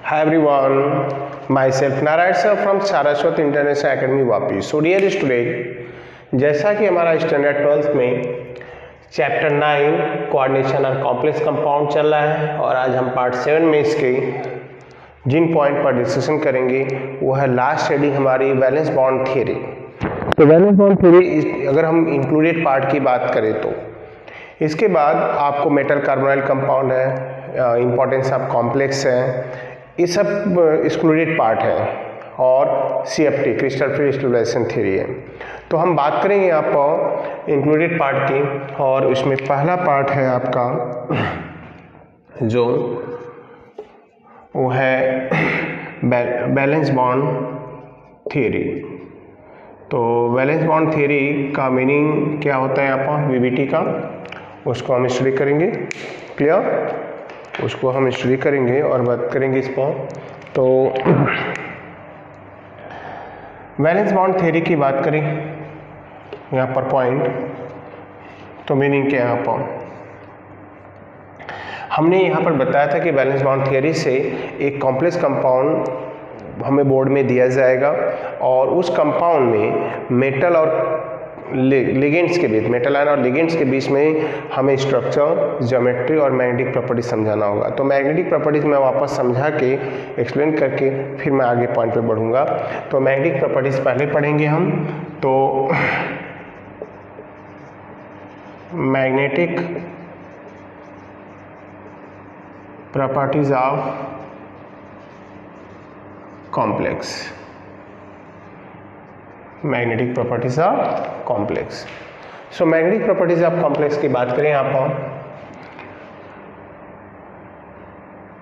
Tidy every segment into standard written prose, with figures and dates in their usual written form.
Hi everyone, myself Narayan sir from Saraswat International Academy Vapi. So dear student, जैसा कि हमारा standard 12th में chapter 9 coordination और complex compound चल रहा है और आज हम पार्ट 7 में इसके जिन पॉइंट पर डिस्कशन करेंगे वो है लास्ट स्टडी हमारी वैलेंस बॉन्ड थ्योरी। तो वैलेंस बॉन्ड थ्योरी अगर हम इंक्लूडेड पार्ट की बात करें तो इसके बाद आपको मेटल कार्बोनाइल कंपाउंड है, इंपॉर्टेंस ऑफ कॉम्प्लेक्स है, ये सब एक्सक्लूडेड पार्ट है और CFT crystal free stabilization theory है। तो हम बात करेंगे यहाँ पर इंक्लूडेड पार्ट की और इसमें पहला पार्ट है आपका जो वो है बैलेंस बॉन्ड थ्योरी। तो बैलेंस बॉन्ड थ्योरी का मीनिंग क्या होता है यहाँ पर VBT का, उसको हम स्टडी करेंगे। क्लियर, उसको हम स्टडी करेंगे और बात करेंगे इस पर। तो वैलेंस बॉन्ड थ्योरी की बात करें यहाँ पर पॉइंट, तो मीनिंग क्या है यहाँ पर हमने यहाँ पर बताया था कि वैलेंस बॉन्ड थ्योरी से एक कॉम्प्लेक्स कंपाउंड हमें बोर्ड में दिया जाएगा और उस कंपाउंड में मेटल और लिगेंड्स के बीच, मेटल आयन और लिगेंड्स के बीच में हमें स्ट्रक्चर, ज्योमेट्री और मैग्नेटिक प्रॉपर्टीज समझाना होगा। तो मैग्नेटिक प्रॉपर्टीज मैं वापस समझा के एक्सप्लेन करके फिर मैं आगे पॉइंट पे बढ़ूंगा। तो मैग्नेटिक प्रॉपर्टीज पहले पढ़ेंगे हम। तो magnetic properties of complex, magnetic properties of complex. So magnetic properties of complex की बात करें यहाँ पर,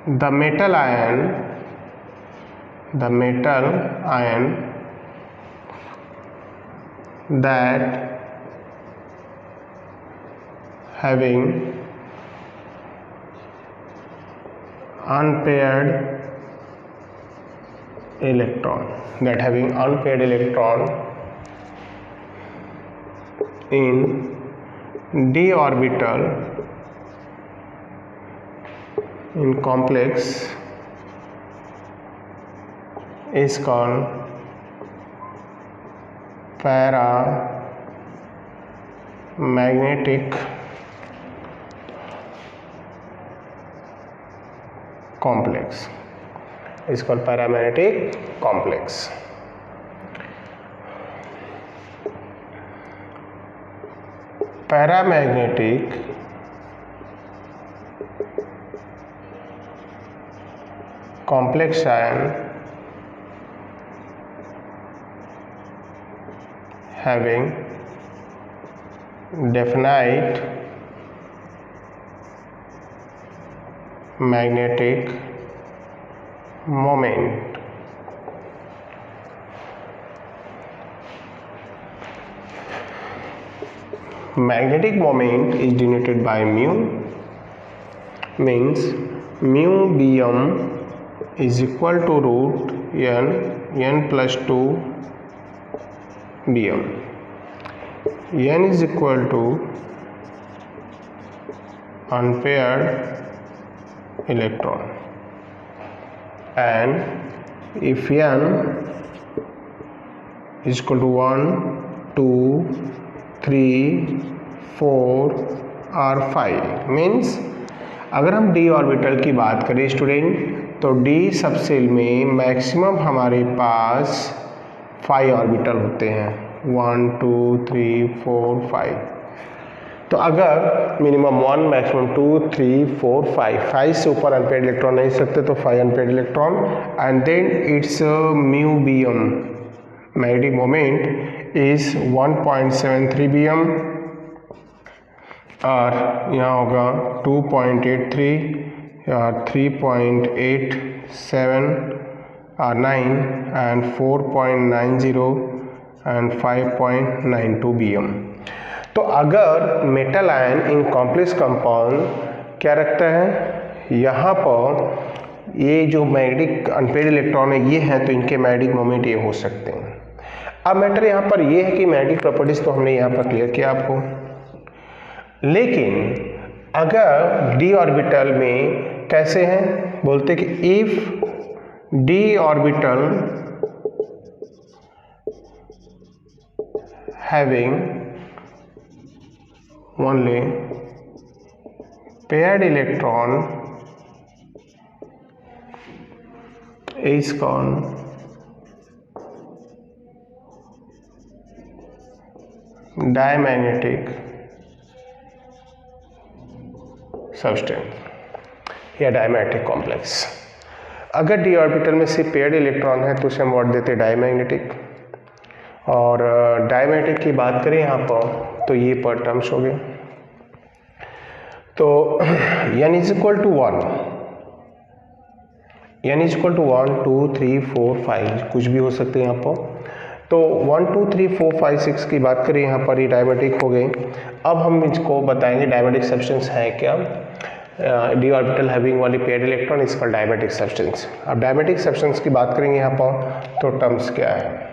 the metal ion that having unpaired electron in d orbital in complex is called paramagnetic complex. Is called paramagnetic complex. Paramagnetic complex ion having definite magnetic moment. Magnetic moment is denoted by mu, means mu Bm is equal to root n plus 2 Bm. n is equal to unpaired electron, and if n is equal to 1, 2, 3, 4 और 5 means अगर हम d orbital की बात करें student, तो d subshell में maximum हमारे पास 5 orbital होते हैं, 1, 2, 3, 4, 5। तो अगर मिनिमम 1, मैक्सिमम 2, 3, 4, 5 से ऊपर अनपेयर्ड इलेक्ट्रॉन नहीं सकते, तो 5 unpaired electron, and then its mu Bm magnetic moment is 1.73 Bm और यहाँ होगा 2.83 और 3.87 और 9 एंड 4.90 एंड 5.92 Bm। तो अगर metal ion in complex compound क्या रखता है, यहाँ पर ये जो मैग्नेटिक अनपेयर्ड इलेक्ट्रॉन है ये हैं, तो इनके मैग्नेटिक मोमेंट ये हो सकते हैं। अब मैटर यहाँ पर ये है कि मैग्नेटिक प्रॉपर्टीज तो हमने यहाँ पर क्लियर किया आपको, लेकिन अगर डी ऑर्बिटल में कैसे हैं, बोलते कि if d orbital having only paired electron is called diamagnetic substance या डायमैग्नेटिक कॉम्प्लेक्स। अगर डी ऑर्बिटल में सिर्फ पेयर्ड इलेक्ट्रॉन है तो उसे हम वर्ड देते हैं डायमैग्नेटिक। और डायमैग्नेटिक की बात करें यहाँ पर तो ये पर टर्म्स हो गए। तो n is equal to 1, n is equal to 1 2 3 4 5 कुछ भी हो सकते हैं यहाँ पर। तो 1 2 3 4 5 6 की बात करें यहाँ पर ये डायमैग्नेटिक हो गए। अब हम इसको बताएंगे डायमैग्नेटिक सब्सटेंस है क्या। डी ऑर्बिटल हैविंग वाली paired electron is called diamagnetic substance. अब डायमैग्नेटिक सब्सटेंस की बात करेंगे यहाँ पर तो टर्म्स क्या है।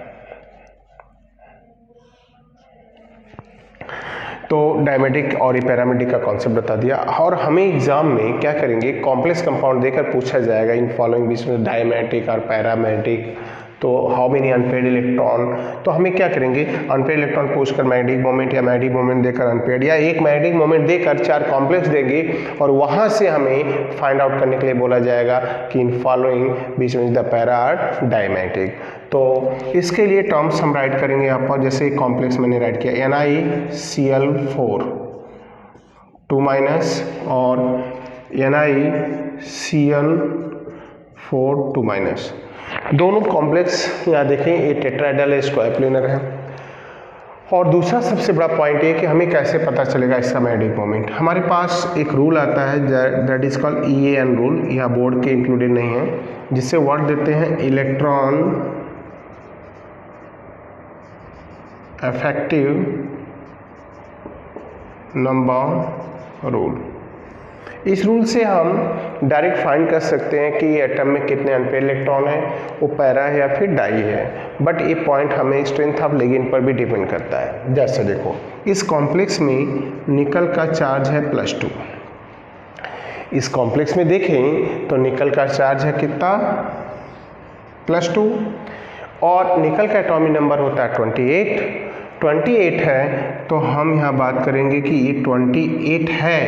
तो डायमैग्नेटिक और पैरामेग्नेटिक का कॉन्सेप्ट बता दिया। और हमें एग्जाम में क्या करेंगे, कॉम्प्लेक्स कंपाउंड देकर पूछा जाएगा इन फॉलोइंग बीच में डायमैग्नेटिक और पैरामेग्नेटिक। तो हाउ मेनी अनपेयर्ड इलेक्ट्रॉन, तो हमें क्या करेंगे, अनपेयर्ड इलेक्ट्रॉन पूछकर मैग्नेटिक मोमेंट या मैग्नेटिक मोमेंट देकर अनपेयर्ड, या एक मैग्नेटिक मोमेंट देकर 4 कॉम्प्लेक्स देंगे और वहां से हमें फाइंड आउट करने के लिए बोला जाएगा कि इन फॉलोइंग बीच में द पैरा आर डायमैग्नेटिक। तो इसके लिए टर्म्स हम राइट करेंगे यहाँ पर। जैसे कॉम्प्लेक्स मैंने राइट किया NiCl4 2- और NiCl4 2-। दोनों कॉम्प्लेक्स यहाँ देखें, ये टेट्राहेड्रल है, इसको एप्लिनर है। और दूसरा सबसे बड़ा पॉइंट ये कि हमें कैसे पता चलेगा इसका मैग्नेटिक मोमेंट। हमारे पास एक रूल आता है that is called EAN rule, यहाँ बोर्ड के इंक्लूडेड नहीं है, जिससे वर्ड देते हैं इलेक्ट्रॉन इफेक्टिव नंबर रूल। इस रूल से हम डायरेक्ट फाइंड कर सकते हैं कि एटम में कितने अनपेयर्ड इलेक्ट्रॉन है, वो पैरा है या फिर डाई है। बट ये पॉइंट हमें स्ट्रेंथ ऑफ लिगेंड पर भी डिपेंड करता है। जैसे देखो इस कॉम्प्लेक्स में निकल का चार्ज है +2। इस कॉम्प्लेक्स में देखें तो निकल का चार्ज है कितना, +2, और निकल का एटॉमिक नंबर होता है 28 है। तो हम यहाँ बात करेंगे कि ये 28 है,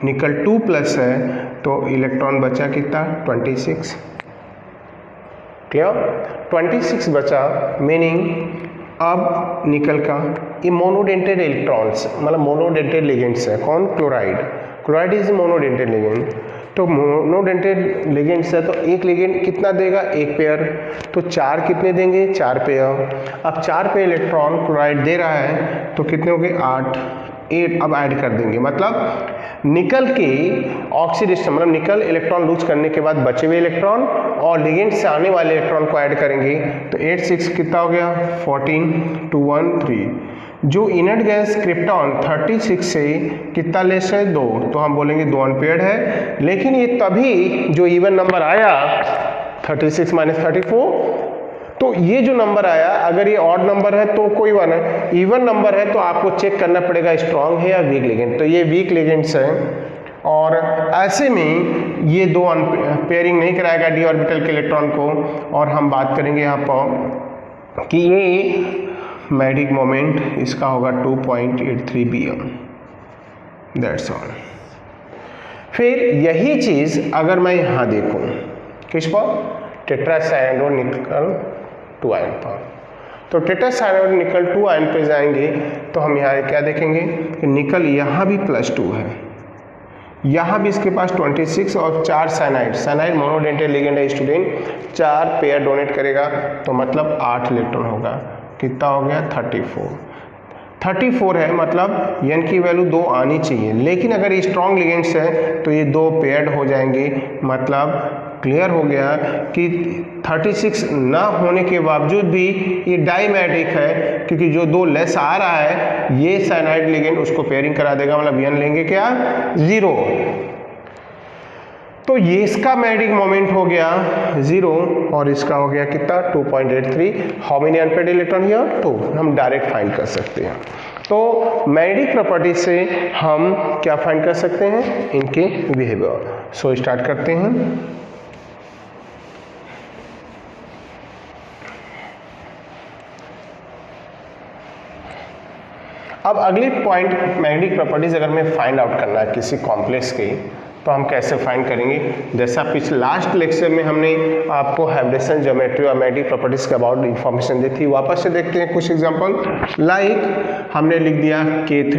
निकल 2+ है, तो इलेक्ट्रॉन बचा कितना 26। क्लियर, 26 बचा, मीनिंग अब निकल का ये मोनोडेंटेड इलेक्ट्रॉन्स मतलब मोनोडेंटेड लिगेंड्स है। कौन, क्लोराइड इज मोनोडेंटेड लिगेंड। तो मोनोडेंटेड लिगेंड्स है तो एक लिगेंड कितना देगा, एक पेयर। तो 4 कितने देंगे, 4 पेयर। अब 4 पेयर इलेक्ट्रॉन क्लोराइड दे रहा है तो कितने हो गए, 8 अब ऐड कर देंगे। मतलब निकल के ऑक्सीडेशन मतलब निकल इलेक्ट्रॉन लूज करने के बाद बचे हुए इलेक्ट्रॉन और लिगेंड से आने वाले इलेक्ट्रॉन को ऐड करेंगे तो 8 6 कितना हो गया, 14 2 1 3। जो इनर्ट गैस क्रिप्टॉन 36 से कितना लेस है, 2, तो हम बोलेंगे 2 अनपेयर्ड है। लेकिन ये तभी जो इवन नंबर आया 36 - 34, तो ये जो नंबर आया अगर ये ऑड नंबर है तो कोई वन है, इवन नंबर है तो आपको चेक करना पड़ेगा स्ट्रांग है या वीक लिगेंड। तो ये वीक लिगेंड्स हैं और ऐसे में ये 2 पेयरिंग नहीं कराएगा डी ऑर्बिटल के इलेक्ट्रॉन को। और हम बात करेंगे यहाँ पर कि ये मैग्नेटिक मोमेंट इसका होगा 2.83 BM, दैट्स ऑल। फिर यही चीज़ अगर मैं यहाँ देखूँ किस पर, टेट्रासाइनाइड निकल 2 आयन पर, तो टेट्रासाइनाइड निकल 2 आयन पे जाएंगे तो हम यहाँ क्या देखेंगे कि निकल यहाँ भी +2 है, यहाँ भी इसके पास 26 और 4 साइनाइड मोनोडेंटेड लिगेंड है स्टूडेंट, 4 पेयर डोनेट करेगा तो मतलब 8 इलेक्ट्रॉन होगा। कितना हो गया, 34 है, मतलब n की वैल्यू 2 आनी चाहिए। लेकिन अगर ये स्ट्रॉन्ग लिगेंड्स है तो ये 2 पेयर्ड हो जाएंगे। मतलब क्लियर हो गया कि 36 ना होने के बावजूद भी ये डायमैग्नेटिक है, क्योंकि जो 2 लेस आ रहा है ये साइनाइड लिगेंड उसको पेयरिंग करा देगा। मतलब n लेंगे क्या, 0। तो ये इसका मैग्नेटिक मोमेंट हो गया 0 और इसका हो गया कितना, 2.83। How many unpaired electron here, 2। हम डायरेक्ट फाइंड कर सकते हैं। तो मैग्नेटिक प्रॉपर्टी से हम क्या फाइंड कर सकते हैं, इनके बिहेवियर। सो स्टार्ट करते हैं। अब अगली पॉइंट मैग्नेटिक प्रॉपर्टीज अगर मैं फाइंड आउट करना है किसी कॉम्प्लेक्स की, तो हम कैसे फाइंड करेंगे? जैसा पिछले लास्ट लेक्चर में हमने आपको हाइब्रिडेशन ज्योमेट्री और मैग्नेटिक प्रॉपर्टीज के अबाउट इन्फॉर्मेशन दी थी, वापस से देखते हैं कुछ एग्जांपल। लाइक हमने लिख दिया K3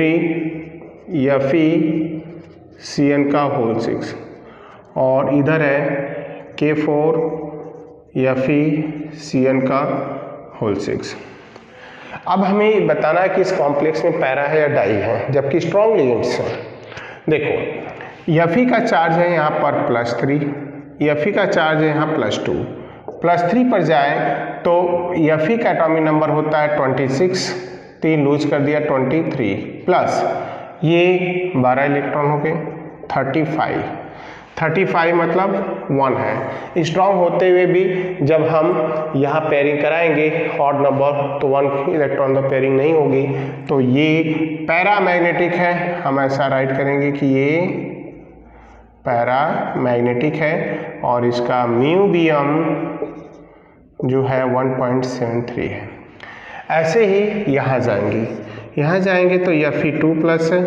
FeCN का होल 6 और इधर है K4 FeCN का होल 6। अब हमें बताना है कि इस कॉम्प्लेक्स में पैरा है या डाई है, जबकि स्ट्रॉन्ग लिगेंड्स हैं। देखो Fe का चार्ज है यहाँ पर +3, Fe का चार्ज है यहाँ +2, +3 पर जाए तो Fe का एटॉमिक नंबर होता है 26, 3 लूज कर दिया 23, प्लस ये 12 इलेक्ट्रॉन हो गए 35 मतलब 1 है। स्ट्रॉन्ग होते हुए भी जब हम यहाँ पेयरिंग कराएंगे ऑड नंबर तो 1 इलेक्ट्रॉन तो पेयरिंग नहीं होगी, तो ये पैरामैग्नेटिक है। हम ऐसा राइट करेंगे कि ये पैरामैग्नेटिक है और इसका म्यूबियम जो है 1.73 है। ऐसे ही यहाँ जाएंगे तो Fe2+ है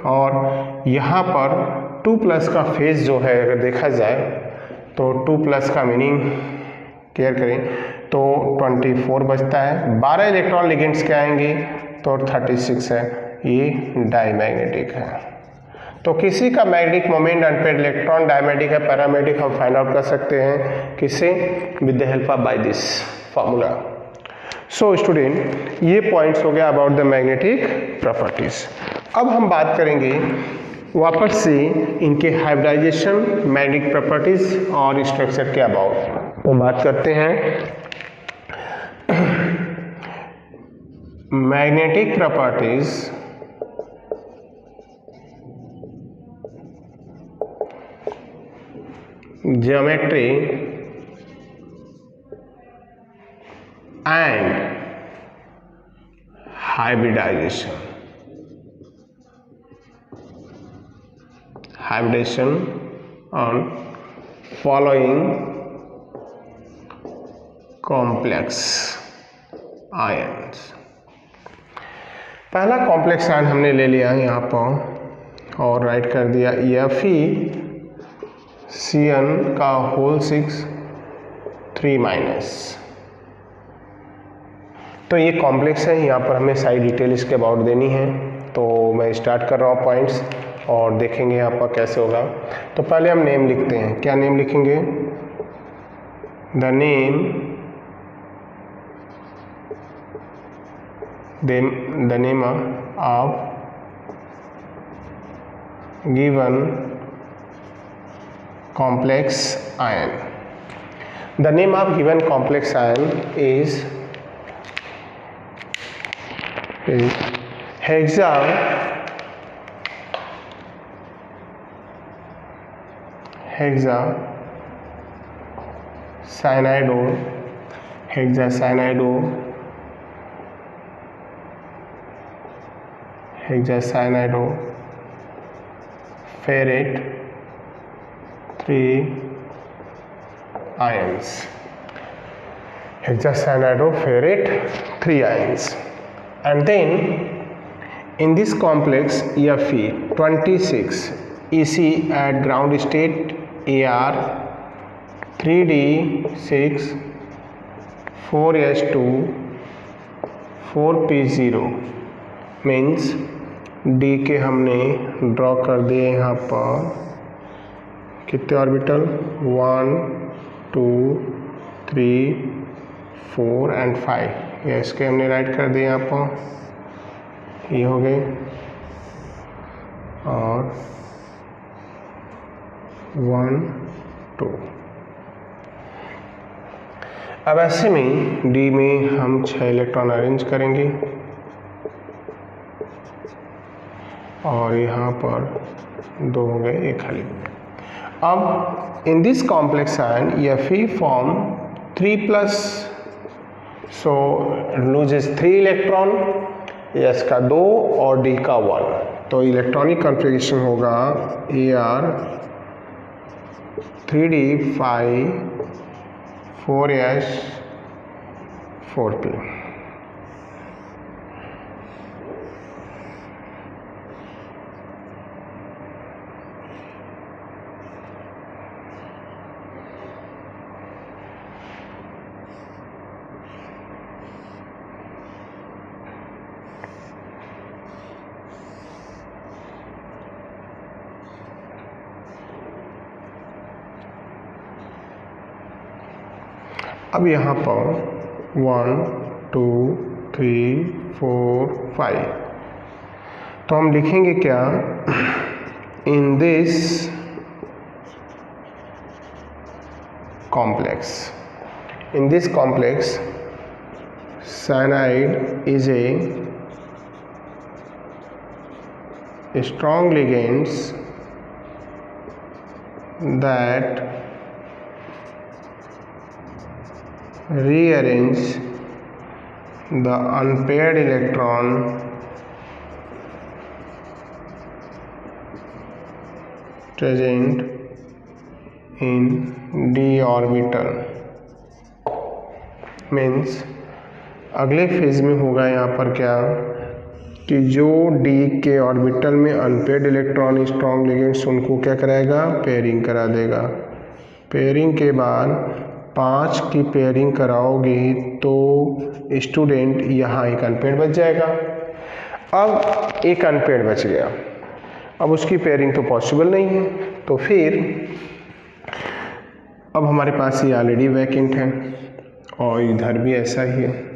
और यहाँ पर 2+ का फेज जो है अगर देखा जाए तो 2+ का मीनिंग क्लियर करें तो 24 बचता है। 12 इलेक्ट्रॉन लिगेंड्स के आएंगे तो 36 है, ये डाईमैग्नेटिक है। तो किसी का magnetic moment unpaired electron diamagnetic है पैरामैग्नेटिक हम फाइंड आउट कर सकते हैं किससे? With the help of by this formula. So student ये पॉइंट्स हो गया अबाउट द मैग्नेटिक प्रॉपर्टीज। अब हम बात करेंगे वापस से इनके हाइब्रिडाइजेशन मैग्नेटिक प्रॉपर्टीज और स्ट्रक्चर के अबाउट। तो बात करते हैं magnetic properties geometry and hybridization on following complex ions। पहला कॉम्प्लेक्स आयन हमने ले लिया यहाँ पर और राइट कर दिया FeCN का होल 6 3-। तो ये कॉम्प्लेक्स है, यहाँ पर हमें सारी डिटेल इसके अबाउट देनी है। तो मैं स्टार्ट कर रहा हूँ पॉइंट्स और देखेंगे यहाँ पर कैसे होगा। तो पहले हम नेम लिखते हैं। क्या नेम लिखेंगे? The name of given complex ion। The name of given complex ion is hexacyanide ferrate 3 ions। hexacyanide ferrate 3 ions। And then in this complex Fe26 EC at ground state Ar 3d6 4s2 4p0 means D के हमने draw कर दिए यहाँ पर कितने orbital 1 2 3 4 and 5। ये इसके हमने राइट कर दिए यहाँ पर, ये हो गए और 1 2। अब ऐसे में D में हम 6 इलेक्ट्रॉन अरेंज करेंगे और यहाँ पर 2 हो गए, एक खाली। अब in this complex ion Fe form 3+, so loses 3 electron, S का 2 और D का 1। तो इलेक्ट्रॉनिक कॉन्फ़िगरेशन होगा Ar 3d 5 4s 4p। अब यहाँ पर 1 2 3 4 5, तो हम लिखेंगे क्या, in this complex cyanide is a strong ligands that rearrange the unpaired electron present in d orbital। Means अगले फेज में होगा यहाँ पर क्या कि जो डी के ऑर्बिटल में अनपेयर्ड इलेक्ट्रॉन स्ट्रॉन्ग लिगेंड्स उनको क्या कराएगा, पेयरिंग करा देगा। पेयरिंग के बाद 5 की पेयरिंग कराओगी तो स्टूडेंट यहाँ एक अनपेयर्ड बच जाएगा। अब एक अनपेयर्ड बच गया, अब उसकी पेयरिंग तो पॉसिबल नहीं है, तो फिर अब हमारे पास ये ऑलरेडी वैकेंट है और इधर भी ऐसा ही है।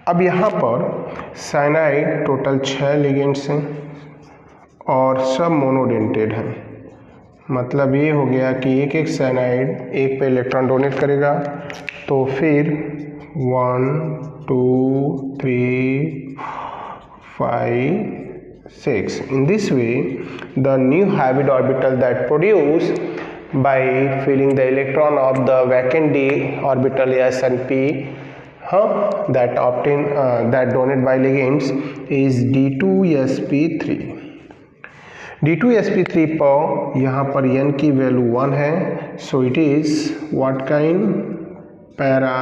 अब यहाँ पर साइनाइड टोटल 6 लिगेंड्स हैं और सब मोनोडेंटेड हैं, मतलब ये हो गया कि एक एक साइनाइड एक पे इलेक्ट्रॉन डोनेट करेगा, तो फिर 1 2 3 5 6। In this way, the new hybrid orbital that produced by filling the electron of the vacant d orbital s and p that donated by ligands is d2sp3। d2sp3 पर यहाँ पर n की value 1 है, so it is what kind, para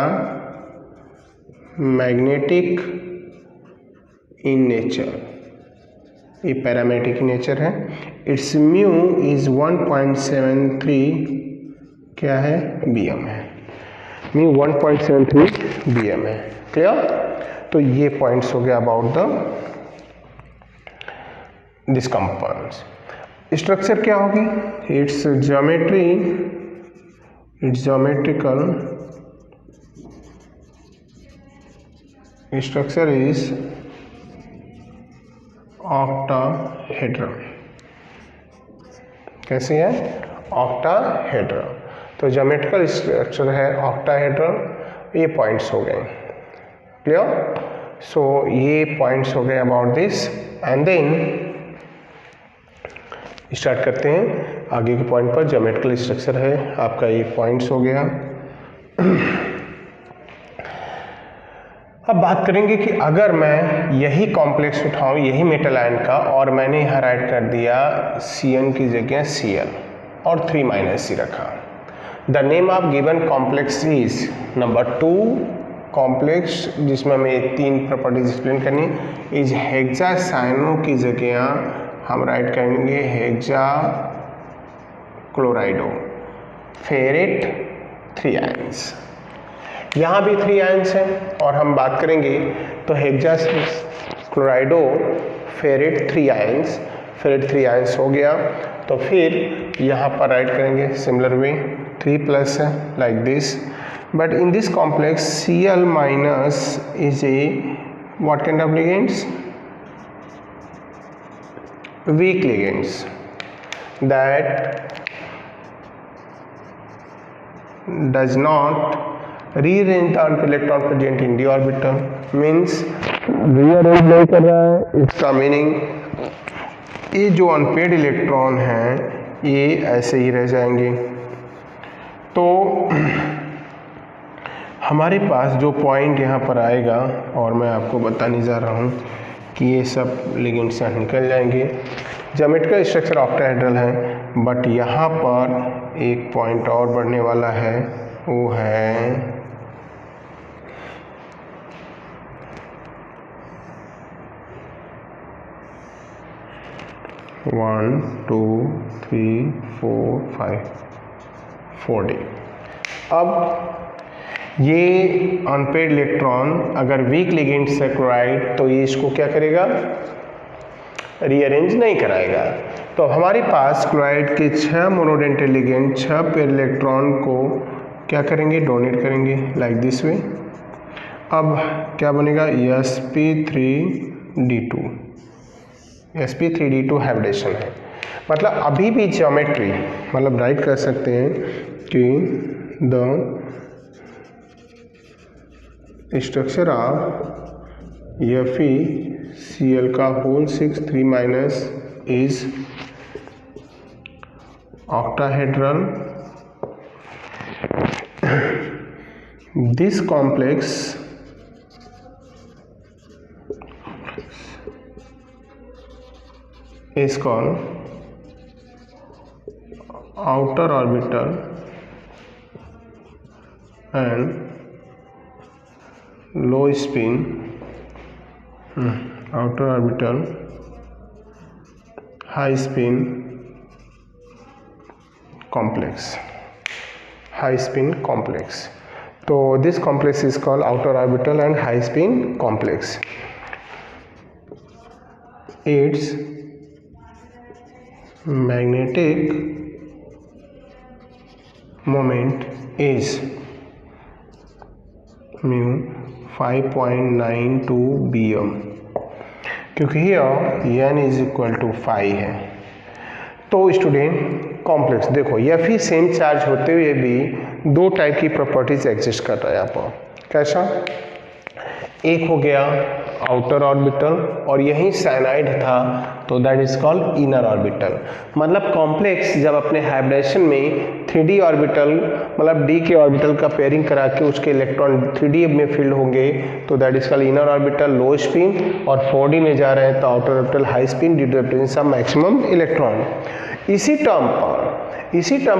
magnetic in nature, ये पैरामेग्नेटिक nature है। It's mu is 1.73 क्या है, bm है, म्यू 1.73 bm है। क्लियर? तो ये पॉइंट्स हो गया अबाउट दिस कंपाउंड्स। स्ट्रक्चर क्या होगी, its geometrical structure is octahedral. कैसी है, ऑक्टाहेड्रल। तो ज्योमेट्रिकल स्ट्रक्चर है ऑक्टाहेड्रल। ये पॉइंट्स हो गए। क्लियर? सो ये पॉइंट्स हो गए about this, and then start करते हैं आगे के पॉइंट पर। ज्योमेट्रिकल स्ट्रक्चर है आपका, ये पॉइंट्स हो गया। अब बात करेंगे कि अगर मैं यही कॉम्प्लेक्स उठाऊं, यही मेटल आयन का, और मैंने यहाँ राइट कर दिया Cn की जगह Cl और 3 - C रखा। The name of given complex is number 2 complex, जिसमें हमें 3 प्रॉपर्टीज एक्सप्लेन करनी, इज हेक्सासाइनो की जगह हम राइट करेंगे हेक्सा क्लोराइडो, फेरेट 3 आयंस। यहाँ भी 3 आयंस हैं और हम बात करेंगे तो hexa क्लोराइडो ferret 3 ions, ferret 3 ions हो गया। तो फिर यहाँ पर राइट करेंगे सिमिलर वे 3+ है like this, but in this complex Cl- is a what kind of ligands, weak ligands that does not rearrange the unpaired electron present in d orbital। means rearrange नहीं कर रहा है, इसका meaning ये जो unpaired electron हैं ये ऐसे ही रह जाएंगे। तो हमारे पास जो पॉइंट यहाँ पर आएगा, और मैं आपको बताने जा रहा हूँ कि ये सब लिगेंड्स यहाँ निकल जाएंगे। ज्योमेट्रिकल स्ट्रक्चर ऑक्टाहेड्रल है, बट यहाँ पर एक पॉइंट और बढ़ने वाला है, वो है one two three four five 4D। अब ये अनपेयर्ड इलेक्ट्रॉन अगर वीक लिगेंड से क्लोराइड, तो ये इसको क्या करेगा, रीअरेंज नहीं कराएगा। तो हमारे पास क्लोराइड के 6 मोनोडेंटेट लिगेंड 6 पेयर इलेक्ट्रॉन को क्या करेंगे, डोनेट करेंगे लाइक दिस वे। अब क्या बनेगा, sp3d2। sp3d2 हाइब्रिडेशन है, मतलब अभी भी ज्योमेट्री मतलब राइट कर सकते हैं कि द स्ट्रक्चर ऑफ FeCl का whole 6 3 is octahedral. This complex is called outer orbital and low spin outer orbital high spin complex, high spin complex. So this complex is called outer orbital and high spin complex. Its magnetic moment is mu 5.92 bm, क्योंकि here n is equal to 5 है। तो student complex देखो, यह भी same charge होते हुए भी दो टाइप की प्रॉपर्टीज एग्जिस्ट कर रहा है यहाँ पर। कैसा, एक हो गया आउटर ऑर्बिटल और यही साइनाइड था तो that is called inner orbital. मतलब कॉम्प्लेक्स जब अपने हाइब्रिडेशन में 3d ऑर्बिटल मतलब d के ऑर्बिटल का पेयरिंग करा के उसके इलेक्ट्रॉन 3d में फील्ड होंगे तो that is called inner orbital low spin, और 4d में जा रहे हैं तो outer orbital high spin due to the presence of maximum electron. इसी टर्म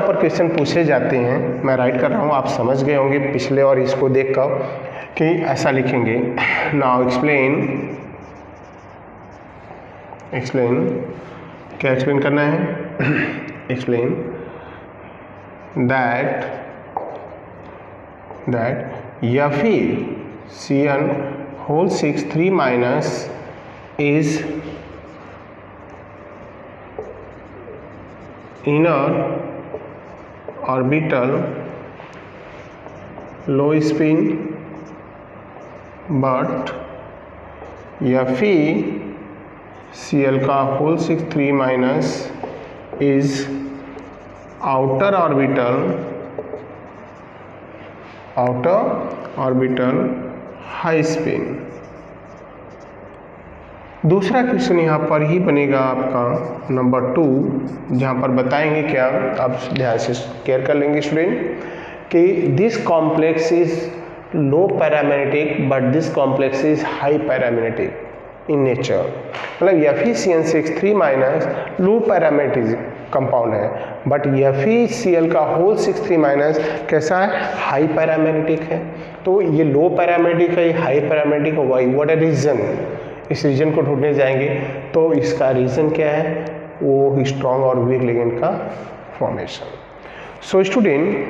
पर क्वेश्चन पूछे जाते हैं, मैं राइट कर रहा हूँ, आप समझ गए होंगे पिछले और इसको देखकर कि ऐसा लिखेंगे। नाउ एक्सप्लेन क्या एक्सप्लेन करना है, explain that FeCl whole 6 3 is inner orbital low spin, but FeCl का whole 6 3 is outer orbital high spin। दूसरा क्वेश्चन यहाँ पर ही बनेगा आपका नंबर 2, जहाँ पर बताएंगे क्या, आप ध्यान से केयर कर लेंगे स्टूडेंट, कि this complex is low paramagnetic but this complex is high paramagnetic in nature. मतलब FeCl6 3 लो पैरामैग्नेटिक कंपाउंड है, बट FeCl का होल 6 3 कैसा है, हाई पैरामैग्नेटिक है। तो ये लो पैरामैग्नेटिक है, ये हाई पैरामैग्नेटिक है, वाई व्हाट अ रीजन, इस रीजन को ढूंढने जाएंगे। तो इसका रीजन क्या है, वो स्ट्रॉन्ग और वीक लिगेंड का फॉर्मेशन। सो स्टूडेंट,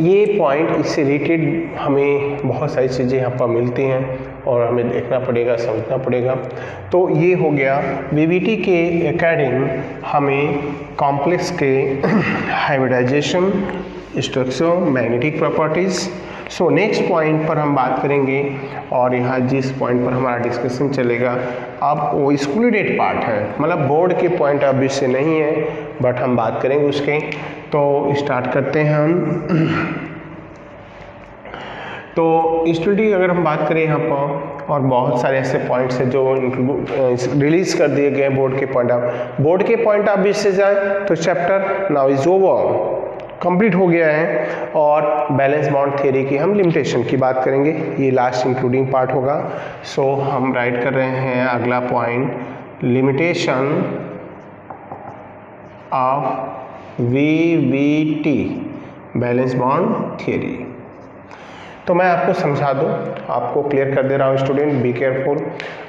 ये पॉइंट इससे रिलेटेड हमें बहुत सारी चीज़ें यहाँ पर मिलती हैं और हमें देखना पड़ेगा, समझना पड़ेगा। तो ये हो गया VBT के अकॉर्डिंग हमें कॉम्प्लेक्स के hybridization, structure, magnetic properties. So next point पर हम बात करेंगे, और यहाँ जिस पॉइंट पर हमारा डिस्कशन चलेगा अब वो एक्सक्लूडेड पार्ट है, मतलब बोर्ड के पॉइंट ऑफ व्यू से नहीं है बट हम बात करेंगे उसके। तो स्टार्ट करते हैं हम। तो स्टूडेंट अगर हम बात करें यहाँ पर, और बहुत सारे ऐसे पॉइंट्स हैं जो रिलीज कर दिए गए बोर्ड के पॉइंट ऑफ व्यू से जाए तो chapter now is over, complete हो गया है। और बैलेंस बॉन्ड थ्योरी की हम लिमिटेशन की बात करेंगे, ये लास्ट इंक्लूडिंग पार्ट होगा। सो हम राइट कर रहे हैं अगला point, limitation of VBT valence bond theory. तो मैं आपको समझा दूँ, आपको क्लियर कर दे रहा हूँ स्टूडेंट, बी केयरफुल,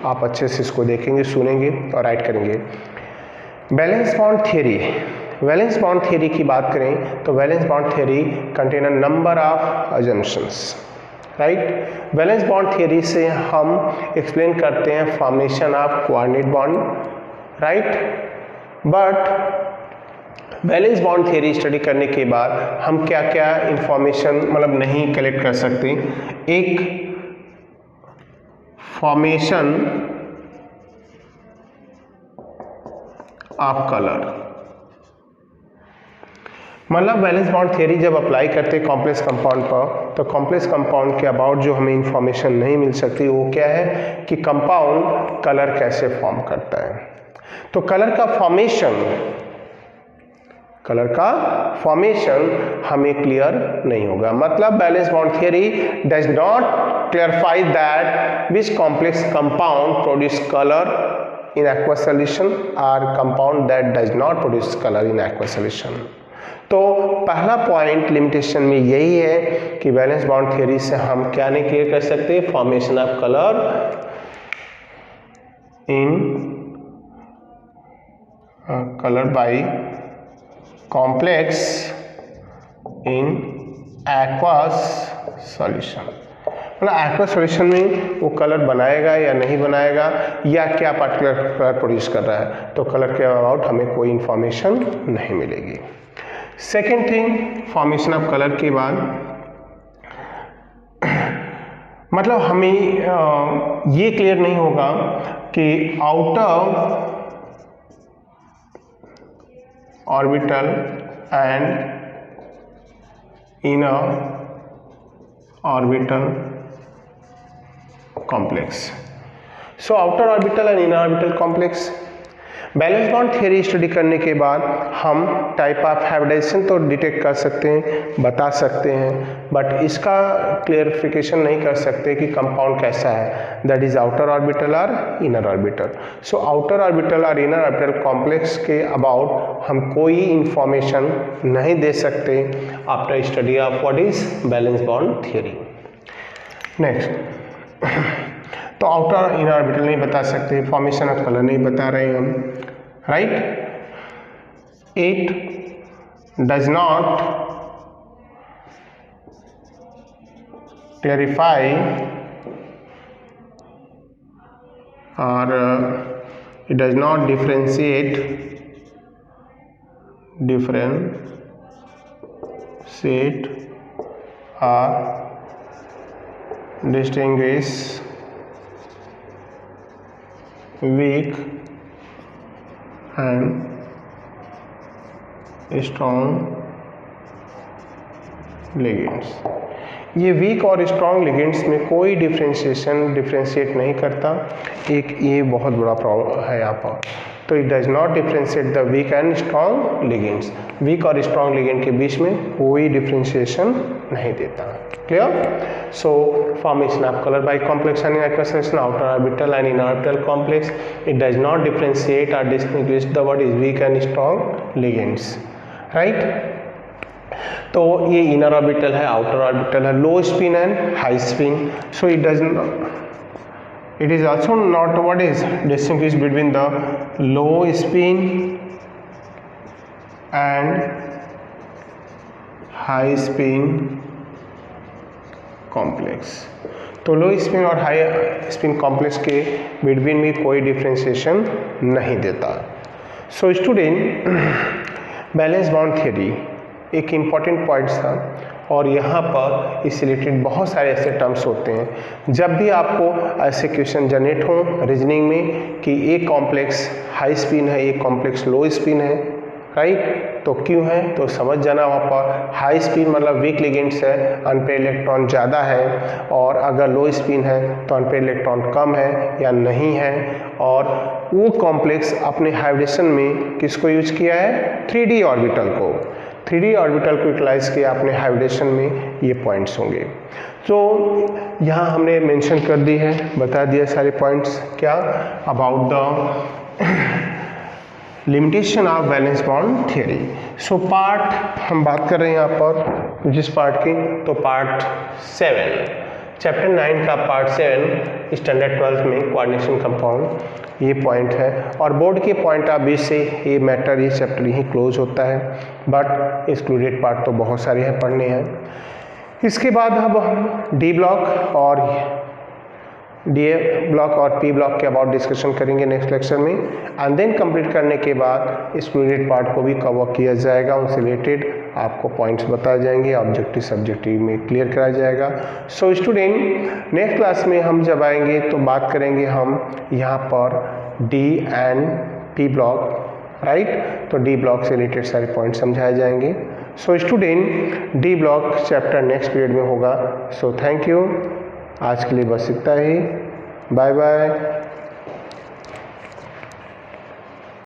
आप अच्छे से इसको देखेंगे, सुनेंगे और राइट करेंगे। बैलेंस बॉन्ड थ्योरी की बात करें तो valence bond theory contain a number of assumptions, right. Valence bond theory से हम एक्सप्लेन करते हैं formation of coordinate bond, right. But valence bond theory study करने के बाद हम क्या क्या इंफॉर्मेशन मतलब नहीं कलेक्ट कर सकते। एक फॉर्मेशन ऑफ कलर, मतलब वैलेंस बॉन्ड थियरी जब अप्लाई करते हैं कॉम्प्लेक्स कंपाउंड पर, तो कॉम्प्लेक्स कंपाउंड के अबाउट जो हमें इंफॉर्मेशन नहीं मिल सकती वो क्या है कि कंपाउंड कलर कैसे फॉर्म करता है। तो कलर का फॉर्मेशन हमें क्लियर नहीं होगा। मतलब valence bond theory does not clarify that which complex compound produce colour in aqueous solution और compound that does not produce colour in aqueous solution. तो पहला पॉइंट लिमिटेशन में यही है कि वैलेंस बॉन्ड थियरी से हम क्या नहीं क्लियर कर सकते, formation of colour in colour by complex in aqueous solution. मतलब एक्वस सॉल्यूशन में वो कलर बनाएगा या नहीं बनाएगा या क्या पार्टिकुलर कलर प्रोड्यूस कर रहा है, तो कलर के अबाउट हमें कोई इंफॉर्मेशन नहीं मिलेगी। Second thing, formation of colour के बाद मतलब हमें ये क्लियर नहीं होगा कि outer orbital and inner orbital complex. So outer orbital and inner orbital complex, valence bond theory study करने के बाद हम टाइप ऑफ हाइब्रिडाइजेशन तो डिटेक्ट कर सकते हैं, बता सकते हैं, बट इसका क्लियरिफिकेशन नहीं कर सकते कि कंपाउंड कैसा है, दैट इज आउटर ऑर्बिटल और inner orbital. So outer orbital और इनर ऑर्बिटल कॉम्प्लेक्स के अबाउट हम कोई इंफॉर्मेशन नहीं दे सकते after study of what is valence bond theory. Next, तो आउटर इनर ऑर्बिटल नहीं बता सकते, फॉर्मेशन ऑफ कलर नहीं बता रहे हम, right. It does not clarify और इट डज नॉट डिफरेंशिएट और distinguish weak and strong ligands। ये वीक और स्ट्रॉन्ग लिगेंड्स में कोई डिफ्रेंशिएट नहीं करता। एक ये बहुत बड़ा प्रॉब्लम है यहाँ पर। तो it does not differentiate the weak and strong ligands, weak और स्ट्रॉन्ग लिगेंड के बीच में कोई डिफ्रेंशिएशन नहीं देता। Clear? So formation of colour by complex and aqueous solution, outer orbital and inner orbital complex, it does not differentiate और distinguish the what is weak and strong ligands, right. तो ये inner orbital है, outer orbital है, low spin and high spin. So it does it is also not what is distinguished between the low spin and high spin complex। तो लो spin और high spin complex के between में कोई differentiation नहीं देता। So student, valence bond theory एक important point था और यहाँ पर इससे रिलेटेड बहुत सारे ऐसे टर्म्स होते हैं। जब भी आपको ऐसे क्वेश्चन जनरेट हो रीजनिंग में कि एक कॉम्प्लेक्स हाई स्पिन है, एक कॉम्प्लेक्स लो स्पिन है, राइट, तो क्यों है तो समझ जाना। वहाँ पर हाई स्पिन मतलब वीक लिगेंड्स है, अनपेयर इलेक्ट्रॉन ज़्यादा है, और अगर लो स्पिन है तो अनपेयर इलेक्ट्रॉन कम है या नहीं है। और वो कॉम्प्लेक्स अपने हाइब्रिडेशन में किसको यूज किया है, 3D ऑर्बिटल को, 3D ऑर्बिटल को यूटिलाइज किया अपने हाइब्रिडेशन में। ये पॉइंट्स होंगे। तो यहाँ हमने मेंशन कर दी है, बता दिया सारे पॉइंट्स। क्या about the limitation of valence bond theory. So part हम बात कर रहे हैं यहाँ पर जिस पार्ट की, तो पार्ट 7 चैप्टर 9 का पार्ट 7 स्टैंडर्ड 12 में कोऑर्डिनेशन कंपाउंड, ये पॉइंट है। और बोर्ड के पॉइंट ऑफ व्यू से ये मैटर, ये चैप्टर यहीं क्लोज होता है, बट एक्सक्लूडेड पार्ट तो बहुत सारे हैं, पढ़ने हैं। इसके बाद अब हम डी ब्लॉक और डी ब्लॉक और पी ब्लॉक के अबाउट डिस्कशन करेंगे नेक्स्ट लेक्चर में, एंड देन कंप्लीट करने के बाद इस रिलेटेड पार्ट को भी कवर किया जाएगा, उनसे रिलेटेड आपको पॉइंट्स बताए जाएंगे, ऑब्जेक्टिव सब्जेक्टिव में क्लियर कराया जाएगा। सो स्टूडेंट नेक्स्ट क्लास में हम जब आएंगे तो बात करेंगे हम यहाँ पर D and P block, right. तो डी ब्लॉक से रिलेटेड सारे पॉइंट समझाए जाएंगे। So student D block chapter next period में होगा। सो थैंक यू, आज के लिए बस इतना ही, बाय बाय।